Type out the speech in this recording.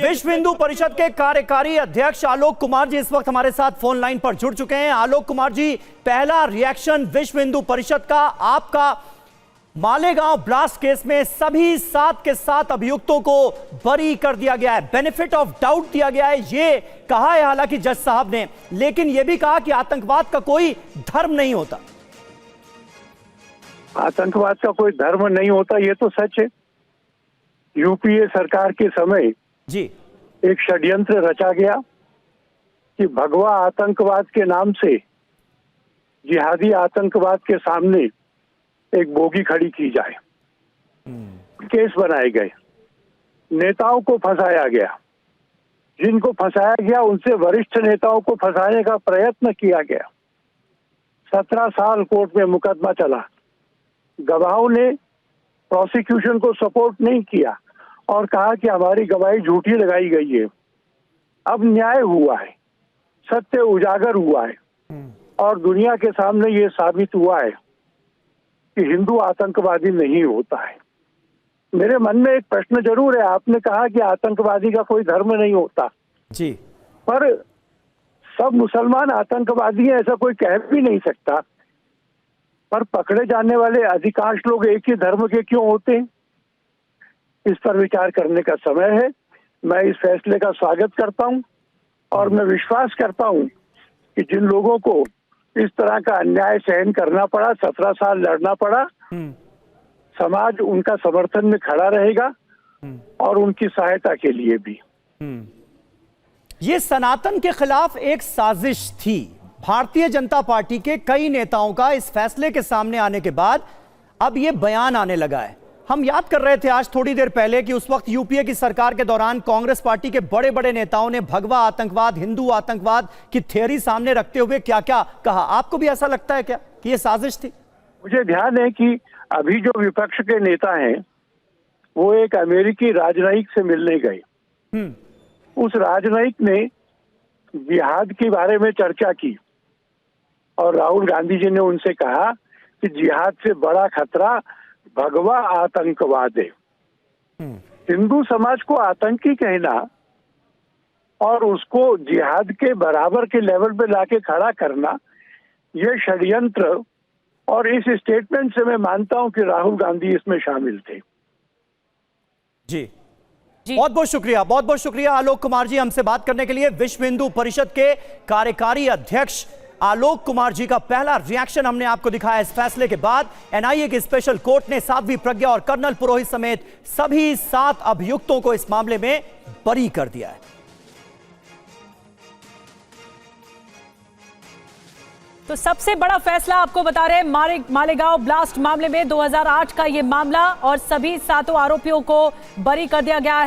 विश्व हिंदू परिषद के कार्यकारी अध्यक्ष आलोक कुमार जी इस वक्त हमारे साथ फोन लाइन पर जुड़ चुके हैं। आलोक कुमार जी, पहला रिएक्शन विश्व हिंदू परिषद का आपका मालेगांव ब्लास्ट केस में सभी 7 के 7 अभियुक्तों को बरी कर दिया गया है, बेनिफिट ऑफ डाउट दिया गया है, ये कहा है हालांकि जज साहब ने, लेकिन यह भी कहा कि आतंकवाद का कोई धर्म नहीं होता। आतंकवाद का कोई धर्म नहीं होता, ये तो सच है। यूपीए सरकार के समय जी एक षड्यंत्र रचा गया कि भगवा आतंकवाद के नाम से जिहादी आतंकवाद के सामने एक बोगी खड़ी की जाए। केस बनाए गए, नेताओं को फंसाया गया, जिनको फंसाया गया उनसे वरिष्ठ नेताओं को फंसाने का प्रयत्न किया गया। 17 साल कोर्ट में मुकदमा चला, गवाहों ने प्रोसिक्यूशन को सपोर्ट नहीं किया और कहा कि हमारी गवाही झूठी लगाई गई है। अब न्याय हुआ है, सत्य उजागर हुआ है और दुनिया के सामने ये साबित हुआ है कि हिंदू आतंकवादी नहीं होता है। मेरे मन में एक प्रश्न जरूर है, आपने कहा कि आतंकवादी का कोई धर्म नहीं होता जी, पर सब मुसलमान आतंकवादी हैं ऐसा कोई कह भी नहीं सकता। पर पकड़े जाने वाले अधिकांश लोग एक ही धर्म के क्यों होते हैं? इस पर विचार करने का समय है। मैं इस फैसले का स्वागत करता हूं और मैं विश्वास करता हूं कि जिन लोगों को इस तरह का अन्याय सहन करना पड़ा, 17 साल लड़ना पड़ा, समाज उनका समर्थन में खड़ा रहेगा और उनकी सहायता के लिए भी। ये सनातन के खिलाफ एक साजिश थी। भारतीय जनता पार्टी के कई नेताओं का इस फैसले के सामने आने के बाद अब ये बयान आने लगा है। हम याद कर रहे थे आज थोड़ी देर पहले कि उस वक्त यूपीए की सरकार के दौरान कांग्रेस पार्टी के बड़े बड़े नेताओं ने भगवा आतंकवाद, हिंदू आतंकवाद की थ्योरी सामने रखते हुए क्या क्या कहा। आपको भी ऐसा लगता है क्या कि ये साजिश थी? मुझे ध्यान है कि अभी जो विपक्ष के नेता हैं वो एक अमेरिकी राजनयिक से मिलने गए। उस राजनयिक ने जिहाद के बारे में चर्चा की और राहुल गांधी जी ने उनसे कहा कि जिहाद से बड़ा खतरा भगवा आतंकवाद है। हिंदू समाज को आतंकी कहना और उसको जिहाद के बराबर के लेवल पे लाके खड़ा करना, यह षड्यंत्र, और इस स्टेटमेंट से मैं मानता हूं कि राहुल गांधी इसमें शामिल थे। जी बहुत बहुत शुक्रिया आलोक कुमार जी हमसे बात करने के लिए। विश्व हिंदू परिषद के कार्यकारी अध्यक्ष आलोक कुमार जी का पहला रिएक्शन हमने आपको दिखाया इस फैसले के बाद। एनआईए की स्पेशल कोर्ट ने साध्वी प्रज्ञा और कर्नल पुरोहित समेत सभी 7 अभियुक्तों को इस मामले में बरी कर दिया है। तो सबसे बड़ा फैसला आपको बता रहे हैं, मालेगांव ब्लास्ट मामले में 2008 का यह मामला और सभी 7 आरोपियों को बरी कर दिया गया है।